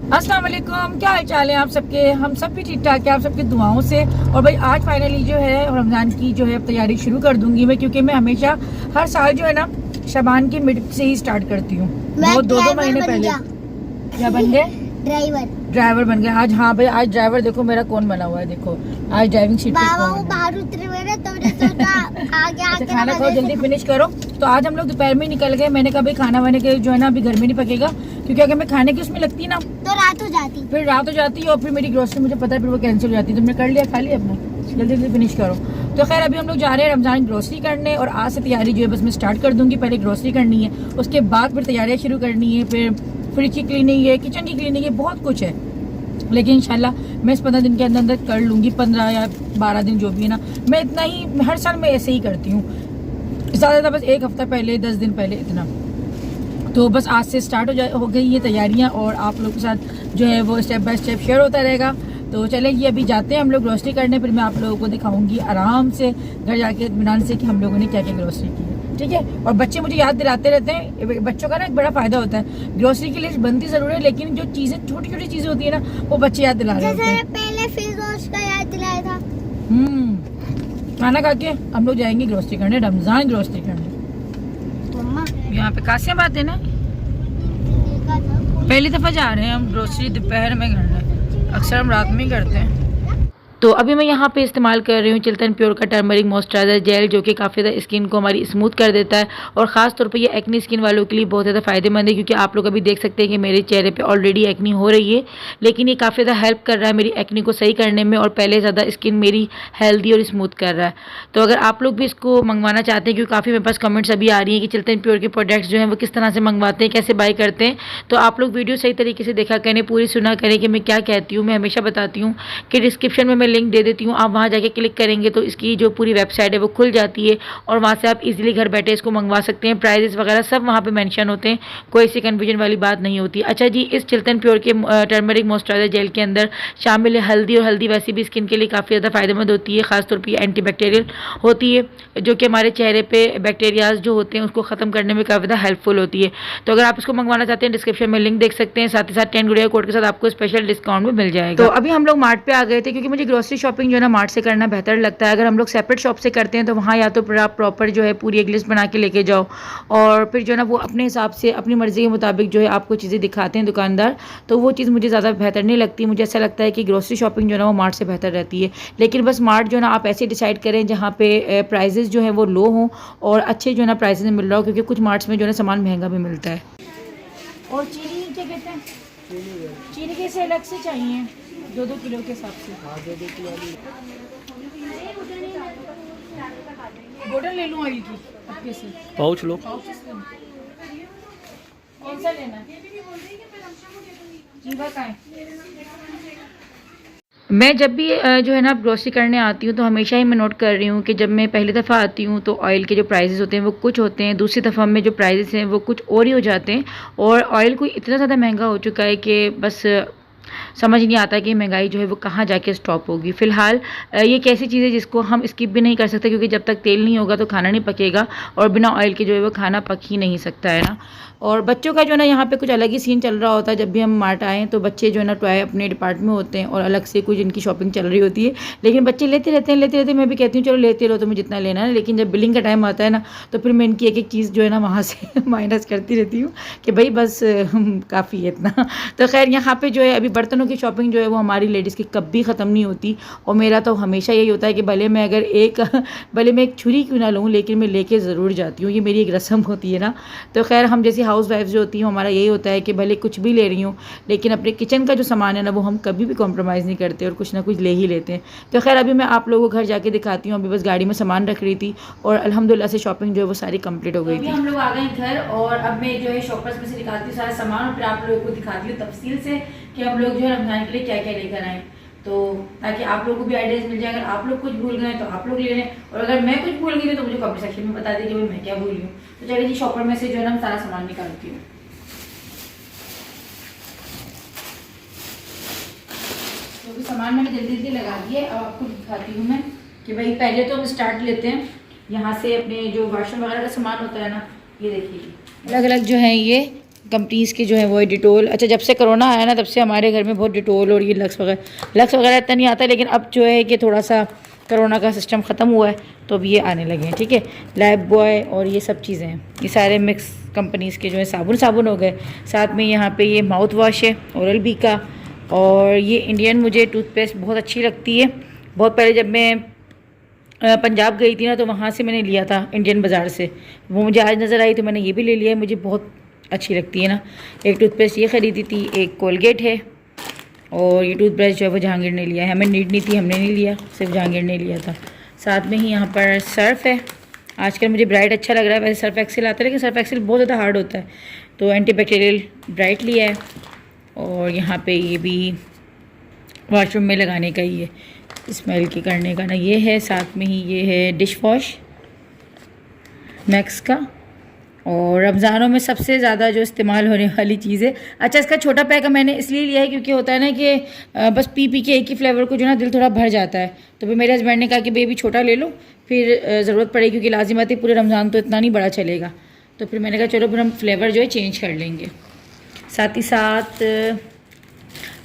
अस्सलाम वालेकुम, क्या हाल चाल है आप सबके। हम सब भी ठीक ठाक है आप सबकी दुआओं से। और भाई आज फाइनली जो है रमज़ान की जो है तैयारी शुरू कर दूंगी मैं, क्योंकि मैं हमेशा हर साल जो है ना शाबान के मिड से ही स्टार्ट करती हूँ। वो दो महीने पहले। क्या बन गए? ड्राइवर बन गए आज। हाँ भाई आज ड्राइवर देखो मेरा कौन बना हुआ है। देखो आज ड्राइविंग सीट पे कौन है। खाना खाओ जल्दी फिनिश करो। तो आज हम लोग दोपहर में निकल गए। मैंने कहा भाई खाना वाने के जो है ना अभी घर में नहीं पकेगा, क्योंकि अगर मैं खाने की उसमें लगती ना तो रात हो जाती। फिर रात हो जाती है और फिर मेरी ग्रोसरी मुझे पता है फिर वो कैंसिल हो जाती है। तुमने कर लिया, खा लिया अपना, जल्दी जल्दी फिनिश करो। तो खैर अभी हम लोग जा रहे हैं रमजान ग्रोसरी करने, और आज से तैयारी जो है बस मैं स्टार्ट कर दूंगी। पहले ग्रोसरी करनी है, उसके बाद फिर तैयारियाँ शुरू करनी है, फिर फ्रिज की क्लीनिंग है, किचन की क्लीनिंग है, बहुत कुछ है। लेकिन इंशाल्लाह मैं इस 15 दिन के अंदर अंदर कर लूँगी। 15 या 12 दिन जो भी है ना, मैं इतना ही हर साल मैं ऐसे ही करती हूँ। ज़्यादा बस एक हफ्ता पहले 10 दिन पहले इतना। तो बस आज से स्टार्ट हो गई ये तैयारियाँ, और आप लोगों के साथ जो है वो स्टेप बाय स्टेप शेयर होता रहेगा। तो चलें अभी जाते हैं हम लोग ग्रोसरी करने, फिर मैं आप लोगों को दिखाऊंगी आराम से घर जाके इत्मीनान से कि हम लोगों ने क्या क्या ग्रोसरी की है। ठीक है। और बच्चे मुझे याद दिलाते रहते हैं। बच्चों का ना एक बड़ा फायदा होता है, ग्रोसरी की लिस्ट बनती जरूर है लेकिन जो चीजें छोटी छोटी चीजें होती है ना वो बच्चे याद दिला रहे होते हैं। पहले फेस वॉश का याद दिलाया था। खाना खा के हम लोग जाएंगे ग्रोसरी करने, रमजान ग्रोसरी करने। यहाँ पे कासिया बात है ना, पहली दफा जा रहे हैं हम ग्रोसरी दोपहर में करने। अक्सर हम रात में ही करते हैं। तो अभी मैं यहाँ पे इस्तेमाल कर रही हूँ चिल्टन प्योर का टर्मरिक मॉइस्चराइजर जेल, जो कि काफ़ी ज़्यादा स्किन को हमारी स्मूथ कर देता है, और ख़ास तौर पे ये एक्नी स्किन वालों के लिए बहुत ज़्यादा फ़ायदेमंद है। क्योंकि आप लोग अभी देख सकते हैं कि मेरे चेहरे पे ऑलरेडी एक्नी हो रही है, लेकिन ये काफ़ी ज़्यादा हेल्प कर रहा है मेरी एक्नी को सही करने में, और पहले ज़्यादा स्किन मेरी हेल्दी और स्मूथ कर रहा है। तो अगर आप लोग भी इसको मंगवाना चाहते हैं, क्योंकि काफ़ी मेरे पास कमेंट्स अभी आ रही हैं कि चिल्टन प्योर के प्रोडक्ट्स जो हैं वो किस तरह से मंगवाते हैं, कैसे बाय करते हैं, तो आप लोग वीडियो सही तरीके से देखा करें, पूरी सुना करें कि मैं क्या कहती हूँ। मैं हमेशा बताती हूँ कि डिस्क्रिप्शन में मैं लिंक दे देती हूँ, आप वहाँ जाके क्लिक करेंगे तो इसकी जो पूरी वेबसाइट है वो खुल जाती है, और वहाँ से आप इजीली घर बैठे इसको मंगवा सकते हैं। प्राइजेस वगैरह सब वहाँ पे मेंशन होते हैं, कोई सी कन्फ्यूजन वाली बात नहीं होती। अच्छा जी, इस चिल्टन प्योर के टर्मरिक मॉइस्चराइजर जेल के अंदर शामिल है हल्दी, और हल्दी वैसे भी स्किन के लिए काफ़ी ज़्यादा फायदेमंद होती है, खासतौर पर एंटीबैक्टीरियल होती है, जो कि हमारे चेहरे पर बैक्टीरियाज जो होते हैं उसको ख़त्म करने में काफ़ी ज़्यादा हेल्पफुल होती है। तो अगर आप इसको मंगवाना चाहते हैं डिस्क्रिप्शन में लिंक देख सकते हैं, साथ ही साथ 10 गुड़िया कोड के साथ आपको स्पेशल डिस्काउंट भी मिल जाएगा। तो अभी हम लोग मार्ट पे आ गए थे, क्योंकि मुझे ग्रोसरी शॉपिंग जो है ना मार्ट से करना बेहतर लगता है। अगर हम लोग सेपरेट शॉप से करते हैं तो वहाँ या तो आप प्रॉपर जो है पूरी एक लिस्ट बना के लेके जाओ, और फिर जो है ना वो अपने हिसाब से अपनी मर्ज़ी के मुताबिक जो है आपको चीज़ें दिखाते हैं दुकानदार, तो वो चीज़ मुझे ज़्यादा बेहतर नहीं लगती। मुझे ऐसा लगता है कि ग्रोसरी शॉपिंग जो है ना वो मार्ट से बेहतर रहती है। लेकिन बस मार्ट जो है ना आप ऐसे डिसाइड करें जहाँ पे प्राइजेस जो है वो लो हों और अच्छे जो है ना प्राइसेस में मिल रहा हो, क्योंकि कुछ मार्ट्स में जो है सामान महंगा भी मिलता है। और चीनी क्या कहते हैं, चीनी कैसे अलग से चाहिए 2-2 किलो के हिसाब से? हाँ 2-2 किलो बोतल ले लूँ ऑयल की आपके से, पाउच लो। कौन सा लेना है? जीवा का है। मैं जब भी जो है ना ग्रोसरी करने आती हूँ तो हमेशा ही मैं नोट कर रही हूँ कि जब मैं पहली दफ़ा आती हूँ तो ऑयल के जो प्राइसेस होते हैं वो कुछ होते हैं, दूसरी दफ़ा में जो प्राइसेस हैं वो कुछ और ही हो जाते हैं, और ऑयल कोई इतना ज़्यादा महंगा हो चुका है कि बस समझ नहीं आता कि महंगाई जो है वो कहाँ जाके स्टॉप होगी। फ़िलहाल ये एक ऐसी चीज़ है जिसको हम स्किप भी नहीं कर सकते, क्योंकि जब तक तेल नहीं होगा तो खाना नहीं पकेगा, और बिना ऑयल के जो है वो खाना पक ही नहीं सकता है ना। और बच्चों का जो है ना यहाँ पे कुछ अलग ही सीन चल रहा होता है। जब भी हम मार्ट आएँ तो बच्चे जो है ना टॉय अपने डिपार्टमेंट में होते हैं और अलग से कुछ इनकी शॉपिंग चल रही होती है, लेकिन बच्चे लेते रहते हैं। मैं भी कहती हूँ चलो लेते रहो तुम्हें जितना लेना है, लेकिन जब बिलिंग का टाइम आता है ना तो फिर मैं इनकी एक एक चीज़ जो है ना वहाँ से माइनस करती रहती हूँ कि भाई बस काफ़ी है इतना। तो खैर यहाँ पर जो है अभी बर्तनों की शॉपिंग जो है वो हमारी लेडीज़ की कभी ख़त्म नहीं होती, और मेरा तो हमेशा यही होता है कि भले मैं एक छुरी क्यों ना लूँ लेकिन मैं लेके ज़रूर जाती हूँ। ये मेरी एक रस्म होती है ना। तो खैर हम जैसी हाउस वाइफ जो होती हैं हमारा यही होता है कि भले कुछ भी ले रही हूँ लेकिन अपने किचन का जो सामान है ना वो हम कभी भी कॉम्प्रोमाइज़ नहीं करते और कुछ ना कुछ ले ही लेते हैं। तो खैर अभी मैं आप लोगों को घर जाके दिखाती हूँ। अभी बस गाड़ी में सामान रख रही थी और अल्हम्दुलिल्लाह से शॉपिंग जो है वो सारी कंप्लीट हो गई थी। हम लोग आ गए घर, और अब मैं जो है शॉपर्स में से निकालती हूँ सारा सामान, और फिर आप लोगों को दिखाती हूँ तफसील से कि हम लोग जो है रमजान के लिए क्या क्या लेकर आए, तो ताकि आप लोगों को भी आइडियाज़ मिल जाए। अगर आप लोग कुछ भूल गए तो आप लोग ले लें, और अगर मैं कुछ भूल गई तो मुझे कमेंट सेक्शन में बता दें कि मैं क्या भूली हूँ। तो चलिए जी शॉपर में से जो है ना सारा सामान निकालती हूँ। तो भी सामान मैंने जल्दी जल्दी लगा दिए। अब आपको दिखाती हूँ मैं कि भाई पहले तो हम स्टार्ट लेते हैं यहाँ से। अपने जो वाशरूम वगैरह का सामान होता है ना, ये देखिए अलग अलग जो है ये कंपनीज़ के जो है वो डिटोल। अच्छा, जब से कोरोना आया ना तब से हमारे घर में बहुत डिटोल और ये लक्स वगैरह इतना नहीं आता, लेकिन अब जो है कि थोड़ा सा कोरोना का सिस्टम ख़त्म हुआ है तो अब ये आने लगे हैं। ठीक है, लाइफ बॉय और ये सब चीज़ें हैं, ये सारे मिक्स कंपनीज़ के जो है साबुन हो गए। साथ में यहाँ पे ये माउथ वॉश है ओरल बी का, और ये इंडियन मुझे टूथपेस्ट बहुत अच्छी लगती है। बहुत पहले जब मैं पंजाब गई थी ना तो वहाँ से मैंने लिया था इंडियन बाज़ार से, वो मुझे आज नज़र आई तो मैंने ये भी ले लिया है, मुझे बहुत अच्छी लगती है ना। एक टूथपेस्ट ये ख़रीदी थी, एक कोलगेट है, और ये टूथब्रश जो है वो जहांगीर ने लिया है, हमें नीड नहीं थी, हमने नहीं लिया, सिर्फ जहांगीर ने लिया था। साथ में ही यहाँ पर सर्फ़ है, आजकल मुझे ब्राइट अच्छा लग रहा है, वैसे सर्फ एक्सेल आता है लेकिन सर्फ एक्सेल बहुत ज़्यादा हार्ड होता है, तो एंटीबैक्टीरियल ब्राइट लिया है। और यहाँ पे ये भी वॉशरूम में लगाने का ही है, स्मेल की करने का ना, ये है। साथ में ही ये है डिश वॉश मैक्स का, और रमज़ानों में सबसे ज़्यादा जो इस्तेमाल होने वाली चीज़ है। अच्छा, इसका छोटा पैक मैंने इसलिए लिया है क्योंकि होता है ना कि बस पी के एक ही फ्लेवर को जो ना दिल थोड़ा भर जाता है, तो फिर मेरे हस्बैंड ने कहा कि बेबी छोटा ले लो, फिर ज़रूरत पड़ेगी क्योंकि लाजिमत है पूरे रमज़ान तो इतना नहीं बड़ा चलेगा, तो फिर मैंने कहा चलो फिर हम फ्लेवर जो है चेंज कर लेंगे। साथ ही साथ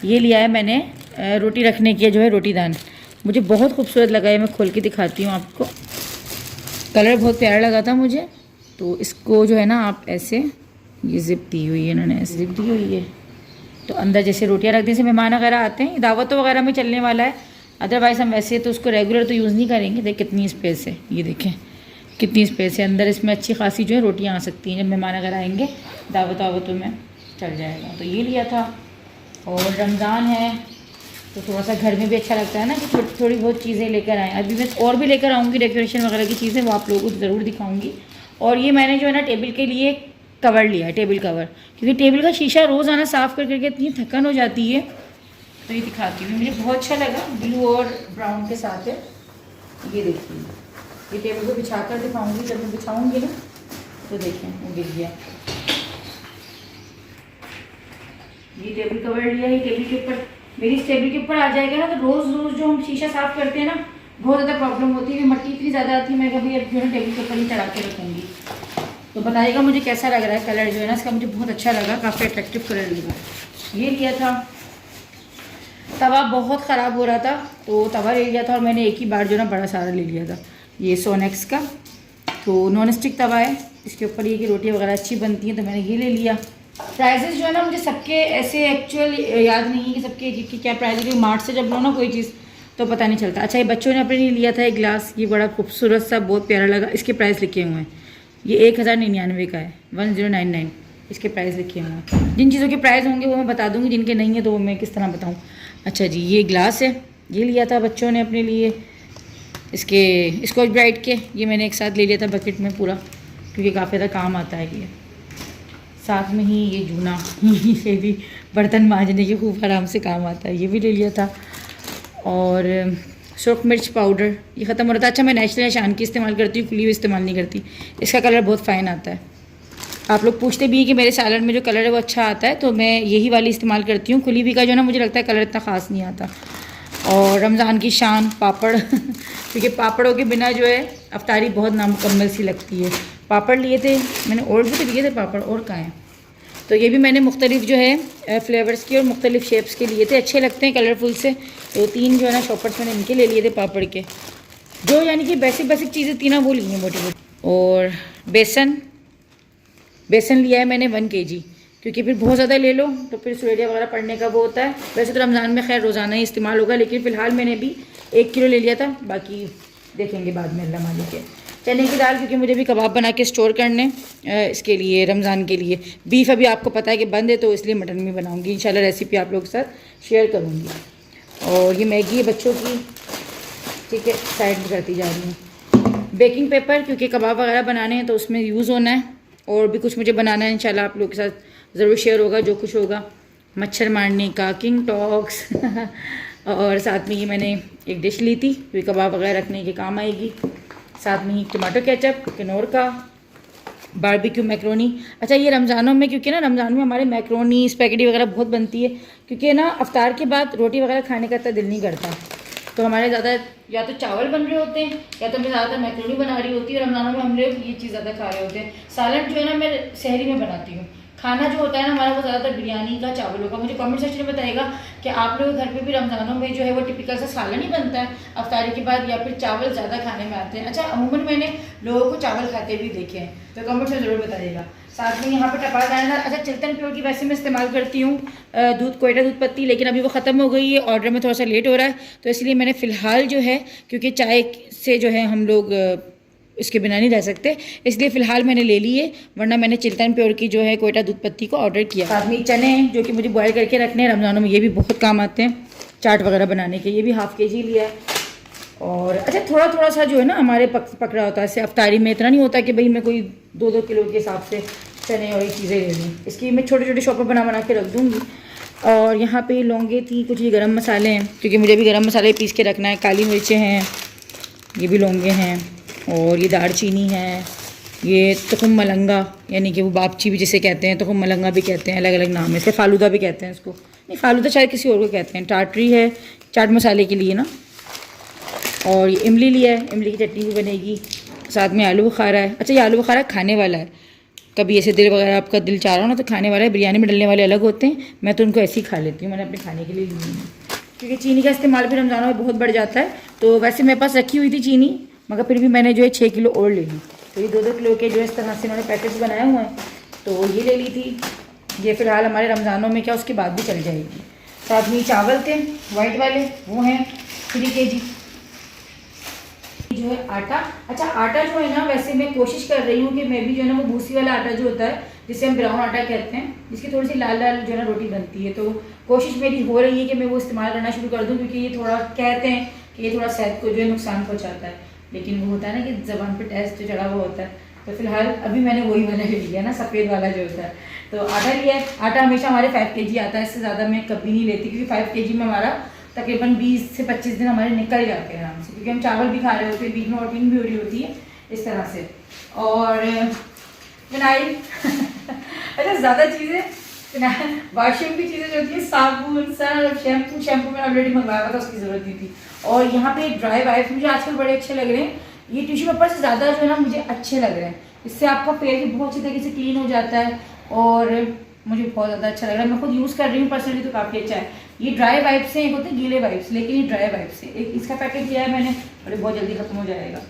ये लिया है मैंने रोटी रखने की जो है रोटीदान, मुझे बहुत खूबसूरत लगा है, मैं खोल के दिखाती हूँ आपको। कलर बहुत प्यारा लगा था मुझे, तो इसको जो है ना आप ऐसे, ये ज़िप दी हुई है इन्होंने, ऐसे ज़िप दी हुई है, तो अंदर जैसे रोटियां रखते हैं, जैसे मेहमान वगैरह आते हैं, दावतों वगैरह में चलने वाला है, अदरवाइज़ हम वैसे तो उसको रेगुलर तो यूज़ नहीं करेंगे। देख कितनी स्पेस है, ये देखें कितनी स्पेस है अंदर, इसमें अच्छी खासी जो है रोटियाँ आ सकती हैं, जब मेहमान अगर आएंगे दावतों में चल जाएगा। तो ये लिया था, और रमज़ान है तो थोड़ा सा घर में भी अच्छा लगता है ना कि थोड़ी बहुत चीज़ें लेकर आएँ। अभी मैं और भी लेकर आऊँगी डेकोरेशन वगैरह की चीज़ें, वो आप लोगों को ज़रूर दिखाऊँगी। और ये मैंने जो है ना टेबल के लिए कवर लिया है, टेबल कवर, क्योंकि टेबल का शीशा रोज़ आना साफ़ कर करके इतनी थकन हो जाती है, तो ये दिखाती हूँ, मुझे बहुत अच्छा लगा, ब्लू और ब्राउन के साथ है। ये देखिए, ये टेबल को बिछा कर दिखाऊँगी, जब मैं बिछाऊँगी ना तो देखें वो गिर गया। ये टेबल कवर लिया है, टेबल के ऊपर, मेरी इस टेबल के ऊपर आ जाएगा ना तो रोज़ जो हम शीशा साफ़ करते हैं ना बहुत ज़्यादा प्रॉब्लम होती है, मट्टी इतनी ज़्यादा आती है, मैं कभी अब जो है टेबल के ऊपर ही चढ़ा के रखूँगी। तो बताइएगा मुझे कैसा लग रहा है, कलर जो है ना इसका मुझे बहुत अच्छा लगा, काफ़ी अट्रैक्टिव कलर लगा। ये लिया था, तवा बहुत ख़राब हो रहा था तो तवा ले लिया था, और मैंने एक ही बार जो ना बड़ा सारा ले लिया था, ये सोनेक्स का, तो नॉन स्टिक तवा है, इसके ऊपर ये कि रोटियाँ वगैरह अच्छी बनती हैं, तो मैंने ये ले लिया। प्राइजेस जो है ना मुझे सबके ऐसे एक्चुअल याद नहीं है कि सबके की क्या प्राइस है, क्योंकि मार्ट से जब लो ना कोई चीज़ तो पता नहीं चलता। अच्छा, ये बच्चों ने अपने लिए लिया था एक ग्लास, ये बड़ा खूबसूरत सा, बहुत प्यारा लगा, इसके प्राइस लिखे हुए हैं, ये 1099 का है, 1099 इसके प्राइस लिखे हुए हैं। जिन चीज़ों के प्राइस होंगे वो मैं बता दूँगी, जिनके नहीं है तो वो मैं किस तरह बताऊँ। अच्छा जी, ये ग्लास है, ये लिया था बच्चों ने अपने लिए, इसके स्कॉच ब्राइट के, ये मैंने एक साथ ले लिया था बकेट में पूरा, क्योंकि काफ़ी ज़्यादा काम आता है ये। साथ में ही ये जूना ये भी बर्तन मांजने के खूब आराम से काम आता है, ये भी ले लिया था। और सुरख मिर्च पाउडर ये ख़त्म हो रहा था। अच्छा, मैं नेचुरल शान की इस्तेमाल करती हूँ, खुली हुई इस्तेमाल नहीं करती, इसका कलर बहुत फ़ाइन आता है। आप लोग पूछते भी हैं कि मेरे सैलड में जो कलर है वो अच्छा आता है, तो मैं यही वाली इस्तेमाल करती हूँ, खुली हुई का जो ना मुझे लगता है कलर इतना ख़ास नहीं आता। और रमज़ान की शान पापड़ क्योंकि पापड़ों के बिना जो है अफ्तारी बहुत नामुकम्मल सी लगती है। पापड़ लिए थे मैंने, और भी तो लिए थे पापड़, और कहाँ हैं, तो ये भी मैंने मुख्तलिफ जो है फ्लेवर्स की और मुख्तलिफ शेप्स के लिए थे, अच्छे लगते हैं कलरफुल से, तो 3 जो है ना शॉपर्स मैंने इनके ले लिए थे पापड़ के, जो यानी कि बेसिक चीज़ें 3 वो ली हैं मोटी मोटी। और बेसन लिया है मैंने 1 kg, क्योंकि फिर बहुत ज़्यादा ले लो तो फिर सुरेरिया वगैरह पड़ने का वो होता है। वैसे तो रमज़ान में खैर रोज़ाना ही इस्तेमाल होगा, लेकिन फ़िलहाल मैंने भी 1 किलो ले लिया था, बाकी देखेंगे बाद में अल्लाह मालिक है। चने की दाल, क्योंकि मुझे भी कबाब बना के स्टोर करने, इसके लिए रमज़ान के लिए। बीफ अभी आपको पता है कि बंद है, तो इसलिए मटन भी बनाऊंगी इंशाल्लाह, रेसिपी आप लोगों के साथ शेयर करूंगी। और ये मैगी है बच्चों की, ठीक है, साइड में करती जा रही हूँ। बेकिंग पेपर, क्योंकि कबाब वगैरह बनाने हैं तो उसमें यूज़ होना है, और भी कुछ मुझे बनाना है इंशाल्लाह, आप लोगों के साथ ज़रूर शेयर होगा जो कुछ होगा। मच्छर मारने का किंग टॉक्स और साथ में ये मैंने एक डिश ली थी क्योंकि कबाब वगैरह रखने के काम आएगी। साथ में ही टमाटो केचप, किनोर का, बारबेक्यू मैक्रोनी। अच्छा, ये रमज़ानों में, क्योंकि ना रमज़ान में हमारे मैक्रोनी स्पैगेटी वगैरह बहुत बनती है, क्योंकि ना अफ्तार के बाद रोटी वगैरह खाने का इतना दिल नहीं करता, तो हमारे ज़्यादा या तो चावल बन रहे होते हैं या तो मैं ज़्यादातर मैक्रोनी बना रही होती है। रमज़ानों में हम लोग ये चीज़ ज़्यादा खा रहे होते हैं। सालन जो है ना मैं सहरी में बनाती हूँ, खाना जो होता है ना हमारा वो ज़्यादातर बिरयानी का, चावलों का। मुझे कमेंट सेक्शन में बताइएगा कि आप लोग घर पे भी रमज़ानों में जो है वो टिपिकल सा सालन ही बनता है अफ्तारी के बाद, या फिर चावल ज़्यादा खाने में आते हैं। अच्छा, अमूमन मैंने लोगों को चावल खाते भी देखे हैं, तो कमेंट में ज़रूर बताइएगा। साथ में यहाँ पर टपाल डालना। अच्छा, चिल्तन प्योर की वैसे मैं इस्तेमाल करती हूँ दूध कोयटा दूध पत्ती, लेकिन अभी वो ख़त्म हो गई है, ऑर्डर में थोड़ा सा लेट हो रहा है, तो इसलिए मैंने फ़िलहाल जो है, क्योंकि चाय से जो है हम लोग इसके बिना नहीं रह सकते, इसलिए फ़िलहाल मैंने ले ली है, वरना मैंने चिल्तन प्योर की जो है कोयटा दूध पत्ती को ऑर्डर किया। साथ में चने हैं जो कि मुझे बॉयल करके रखने हैं, रमज़ानों में ये भी बहुत काम आते हैं चाट वगैरह बनाने के। ये भी हाफ़ के जी लिया है। और अच्छा, थोड़ा थोड़ा सा जो है ना हमारे पकड़ा होता है, ऐसे अफ्तारी में इतना नहीं होता कि भाई मैं कोई 2-2 किलो के हिसाब से चने और ये चीज़ें ले लूँ। इसकी मैं छोटे छोटे शॉपर बना के रख दूँगी। और यहाँ पे लौंगे थी, कुछ ये गरम मसाले हैं क्योंकि मुझे भी गरम मसाले पीस के रखना है, काली मिर्चें हैं, ये भी लौंगे हैं, और ये दालचीनी है, ये तुखम मलंगा यानी कि वो बापची भी जिसे कहते हैं, तुखम मलंगा भी कहते हैं, अलग अलग नाम है इसके, फालूदा भी कहते हैं इसको, नहीं फालूदा शायद किसी और को कहते हैं। टाटरी है चाट मसाले के लिए ना, और ये इमली लिया है, इमली की चटनी भी बनेगी। साथ में आलू बुखारा है। अच्छा, ये आलू बुखारा खाने वाला है, कभी ऐसे दिल वगैरह आपका दिल चाह रहा हो ना तो खाने वाला है। बिरयानी में डलने वाले अलग होते हैं, मैं तो उनको ऐसे ही खा लेती हूँ, मैंने अपने खाने के लिए ली है, क्योंकि चीनी का इस्तेमाल भी रमज़ानों में बहुत बढ़ जाता है। तो वैसे मेरे पास रखी हुई थी चीनी, मगर फिर भी मैंने जो है 6 किलो और ले ली। तो ये 2-2 किलो के जो है इस तरह से इन्होंने पैकेट्स बनाए हुए हैं, तो ये ले ली थी। ये फ़िलहाल हमारे रमज़ानों में क्या उसके बाद भी चल जाएगी। साथ में चावल थे वाइट वाले, वो हैं 3 kg। जो है आटा। अच्छा, आटा जो है ना वैसे मैं कोशिश कर रही हूँ कि मैं भी जो है ना वो भूसी वाला आटा जो होता है जिसे हम ब्राउन आटा कहते हैं, जिसकी थोड़ी सी लाल लाल जो है ना रोटी बनती है, तो कोशिश मेरी हो रही है कि मैं वो इस्तेमाल करना शुरू कर दूँ, क्योंकि ये थोड़ा कहते हैं कि ये थोड़ा सेहत को जो है नुकसान पहुँचाता है, लेकिन वो होता है ना कि ज़बान पर टेस्ट जो चढ़ा हुआ होता है। तो फिलहाल अभी मैंने वही वाला लिया ना, सफ़ेद वाला जो होता है, तो आटा लिया है। आटा हमेशा हमारे 5 kg आता है, इससे ज़्यादा मैं कभी नहीं लेती, क्योंकि 5 kg में हमारा तकरीबन 20 से 25 दिन हमारे निकल जाते हैं आराम से, क्योंकि हम चावल भी खा रहे होते हैं, बीच में वॉटिंग भी हो रही होती है इस तरह से। और फिनाइल अच्छा, ज़्यादा चीज़ें वाशिंग की चीज़ें जो होती है, साबुन, सर्फ, शैम्पू मैंने ऑलरेडी मंगवाया था, उसकी ज़रूरत नहीं थी। और यहाँ पे ड्राई वाइप्स मुझे आजकल बड़े अच्छे लग रहे हैं, ये टिश्यू पेपर से ज़्यादा जो है ना मुझे अच्छे लग रहे हैं, इससे आपका फेस भी बहुत अच्छी तरीके से क्लीन हो जाता है, और मुझे बहुत ज़्यादा अच्छा लग रहा है। मैं खुद यूज़ कर रही हूँ पर्सनली, तो काफ़ी अच्छा है। ये ड्राई वाइप्स से, एक होते हैं गीले वाइप्स, लेकिन ये ड्राई वाइप्स से। एक इसका पैकेट लिया है मैंने, और ये बहुत जल्दी खत्म हो जाएगा,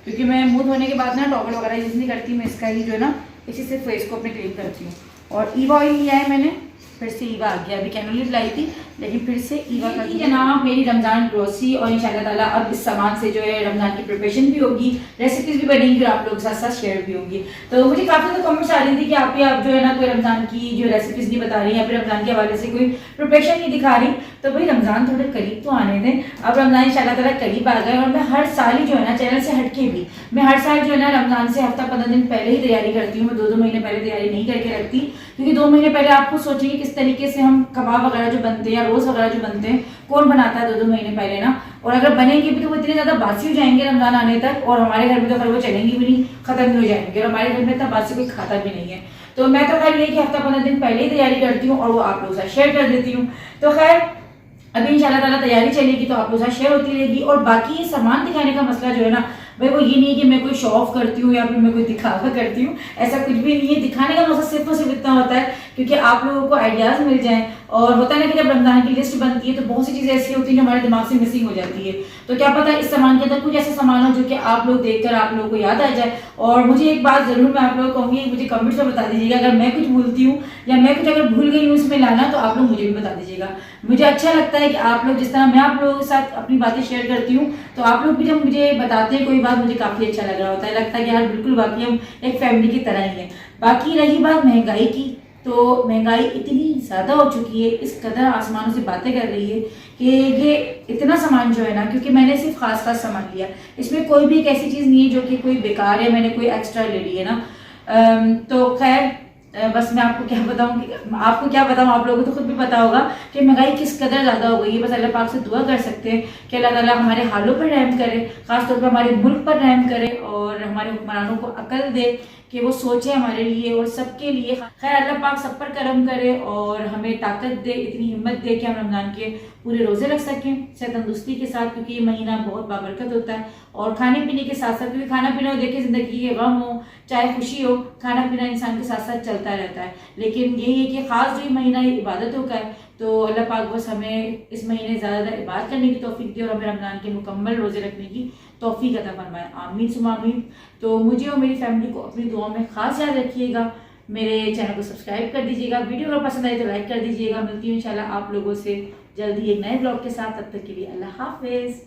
क्योंकि मैं मुँह धोने के बाद ना टॉवल वगैरह यूज़ नहीं करती, मैं इसका ही जो है ना इसी से फेस को अपने क्लीन करती हूँ। और ईवा ऑयल लिया है मैंने, फिर से ईवा आ गया, अभी कैनोलिस लाई थी लेकिन फिर से ईवा का जनाब मेरी रमज़ान ग्रोसरी। और इंशाल्लाह ताला अब इस सामान से जो है रमज़ान की प्रिपरेशन भी होगी, रेसिपीज भी बनेंगी, और आप लोग साथ साथ शेयर भी होगी। तो मुझे काफ़ी ज़्यादा कमेंट्स आ रही थी कि आप जो है ना कोई रमज़ान की जो रेसिपीज नहीं बता रही, या फिर रमज़ान के हवाले से कोई प्रिपरेशन नहीं दिखा रही। तो भाई रमज़ान थोड़े करीब तो आने दें, अब रमज़ान इंशाल्लाह ताला करीब आ गए, और मैं हर साल ही जो है ना चैनल से हटके भी मैं हर साल जो है ना रमज़ान से हफ्ता 15 दिन पहले ही तैयारी करती हूँ। मैं 2-2 महीने पहले तैयारी नहीं करके रखती, क्योंकि 2 महीने पहले आपको सोचिए किस तरीके से हम कबाब वगैरह जो बनते हैं या रोज़ वगैरह जो बनते हैं, कौन बनाता है 2-2 महीने पहले ना। और अगर बनेंगे भी तो वो इतने ज़्यादा बासी हो जाएंगे रमज़ान आने तक, और हमारे घर में तो खैर वो चलेंगी भी नहीं, ख़त्म भी हो जाएंगे, और हमारे घर में इतना बासी कोई खाता भी नहीं है। तो मैं तो खैर ये कि हफ्ता 15 दिन पहले ही तैयारी करती हूँ, और वो आप लोगों से शेयर कर देती हूँ। तो खैर अभी इंशाल्लाह ताला तैयारी चलेगी, तो आप लोगों से शेयर होती रहेगी। और बाकी ये सामान दिखाने का मसला जो है ना भाई, वो ये नहीं है कि मैं कोई शो ऑफ करती हूँ या फिर मैं कोई दिखावा करती हूँ, ऐसा कुछ भी नहीं है। दिखाने का मकसद सिर्फ और सिर्फ इतना होता है क्योंकि आप लोगों को आइडियाज़ मिल जाएं। और होता है ना कि जब रमज़ान की लिस्ट बनती है तो बहुत सी चीज़ें ऐसी होती हैं जो हमारे दिमाग से मिसिंग हो जाती है, तो क्या पता इस सामान के अंदर कुछ ऐसा सामान हो जो कि आप लोग देखकर आप लोगों को याद आ जाए। और मुझे एक बात ज़रूर मैं आप लोगों को कहूँगी, मुझे कमेंट्स में बता दीजिएगा अगर मैं कुछ भूलती हूँ या मैं कुछ अगर भूल गई हूँ इसमें लाना, तो आप लोग मुझे भी बता दीजिएगा। मुझे अच्छा लगता है कि आप लोग जिस तरह मैं आप लोगों के साथ अपनी बातें शेयर करती हूँ, तो आप लोग भी जब मुझे बताते हैं कोई बात, मुझे काफ़ी अच्छा लग रहा होता है, लगता है कि यार बिल्कुल बाकी हम एक फैमिली की तरह ही है। बाकी रही बात महंगाई की, तो महंगाई इतनी ज़्यादा हो चुकी है, इस कदर आसमानों से बातें कर रही है कि ये इतना सामान जो है ना, क्योंकि मैंने सिर्फ खास सामान लिया, इसमें कोई भी एक ऐसी चीज़ नहीं है जो कि कोई बेकार है, मैंने कोई एक्स्ट्रा ले ली है ना। तो खैर बस मैं आपको क्या बताऊँ, आपको क्या बताऊँ, आप लोगों को तो खुद भी पता होगा कि महंगाई किस कदर ज़्यादा हो गई है। बस अल्लाह पाक से दुआ कर सकते हैं कि अल्लाह ताला हमारे हालों पर रहम करे, ख़ासतौर पर हमारे मुल्क पर रहम करे, और हमारे हुक्मरानों को अकल दे कि वो सोचे हमारे लिए और सबके लिए। खैर अल्लाह पाक सब पर करम करे और हमें ताकत दे, इतनी हिम्मत दे कि हम रमज़ान के पूरे रोज़े रख सकें सेहत तंदुरुस्ती के साथ, क्योंकि ये महीना बहुत बाबरकत होता है। और खाने पीने के साथ साथ, क्योंकि खाना पीना देखिए ज़िंदगी के गम हो चाहे खुशी हो, खाना पीना इंसान के साथ साथ चलता रहता है। लेकिन यही है कि ख़ास जो ये महीना इबादतों का है, तो अल्लाह पाक बस हमें इस महीने ज़्यादा इबादत करने की तौफीक दे और हमें रमज़ान के मुकम्मल रोज़े रखने की तौफीक अता फरमाए। आमीन सुमा आमीन। तो मुझे और मेरी फैमिली को अपनी दुआ में ख़ास याद रखिएगा। मेरे चैनल को सब्सक्राइब कर दीजिएगा, वीडियो अगर पसंद आए तो लाइक कर दीजिएगा। मिलती हूँ इंशाल्लाह आप लोगों से जल्दी एक नए ब्लॉग के साथ। तब तक के लिए अल्लाह हाफिज़।